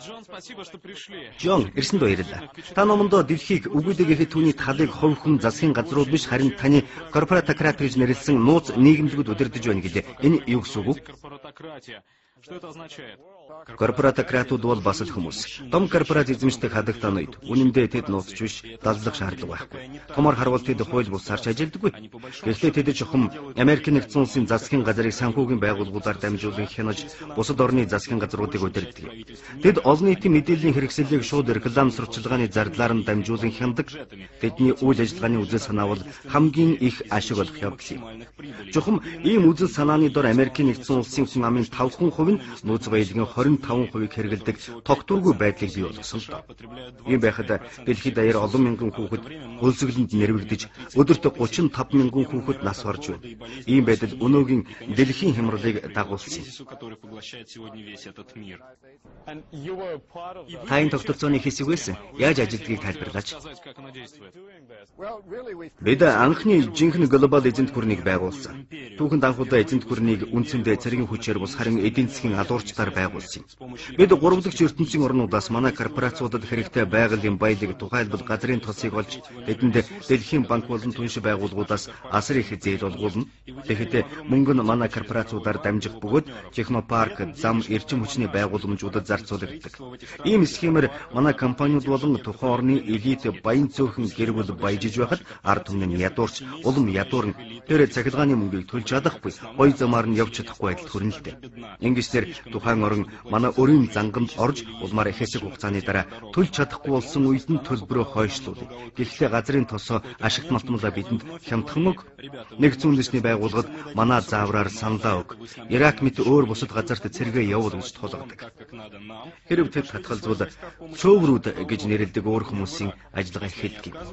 Джон, ирсэнд баярлалаа. Та номондоо дэлхийг үгүйдэгэхэд түүний талыг хувь хүн засгийн газрууд биш харин таны корпоратократ гэж нэрлсэн нууц нийгэмлэгүүд удирдах байна гэлээ. Энэ юу гэсэн үг вэ? Корпоратократууд бол бас л хүмүүс. Том корпорац эзэмшдэг хадагтаанууд. Үнэн дээр тэд нууцч биш, далдлах шаардлага байхгүй. Томор харвал тэд хууль бусаарч ажилдаггүй. Гэхдээ тэд чухам Америк нэгдсэн улсын засгийн газрыг санхүүгийн байгууллагуудаар дамжуулан хянаж, бусад орны засгийн газруудыг удирддаг. Тэд олон нийтийн мэдээллийн хэрэгслийг шууд реклам сурталчилгааны зардлаар нь дамжуулан хяндаг. Тэдний үйл ажиллагааны үзэл санаа бол хамгийн их ашиг олох явдал юм. Чухам ийм үзэл санааны дор Америк нэгдсэн улсын хүн амын 5% нь нууц баялагын 25%-ийг хэрэгэлдэг тогтворгүй байдлыг бий болгосон л доо. Ийм байхад дэлхийд даяар олон мянган хүүхэд хөлсөглөнд нэрвэгдэж, өдөрт 35 мянган хүүхэд нас орж байна. Ийм байдал өнөөгийн дэлхийн хямралыг дагуулсан. Тайн тогтолцооны хэсэг байсан. Яаж ажилдгийг тайлбарлаач. Бид анхны жинхэнэ глобал эзэнт гүрнийг байгуулсан. Түүхэнд анхудаа эзэнт гүрнийг үндсэндээ цэргийн хүчээр бус харин эдийн засгийн алуурчдаар байгуулсан. Бид гурвдагч ертөнцийн орнуудаас манай корпорациудад хэрэгтэй байгалийн баялаг тухайлбал газрын тосыг олж тэдэнд дэлхийн банк болон түнш байгууллагуудаас асар их зээл олгуулна. Тэгэхдээ мөнгө нь манай корпорациудаар дамжих бөгөөд технопарк, зам, эрчим хүчний байгууламжуудад зарцуулагддаг. Ийм схемээр манай компаниуд болон тухайн орны элит баян цөөхөн гэр бүл баяжиж байхад ард түмний нь ядуурч, улам ядуурн тэр цахилгааны мөнгийг төлж чадахгүй, гоё замаар нь явж чадахгүй байдалд хүрнэ л дээ. Ингэснээр тухайн орон манай өрийн занганд орж улмаар их хэсэг хугацааны дараа төлж чадахгүй болсон үед нь төлбөрөө хойшлуулна. Гэхдээ газрын тосоо ашигт малтмалаа бидэнд хямдхан өг. Нэгдсэн үндэсний байгууллагад манай заавраар саналаа өг. Ирак мэт өөр бусад газарт цэргээ явуул гэж тулгардаг. Хэрэг тэд татгалзвал цөөврүүд гэж нэрлэдэг өөр хүмүүсийн ажиллагаа эхэлдэг.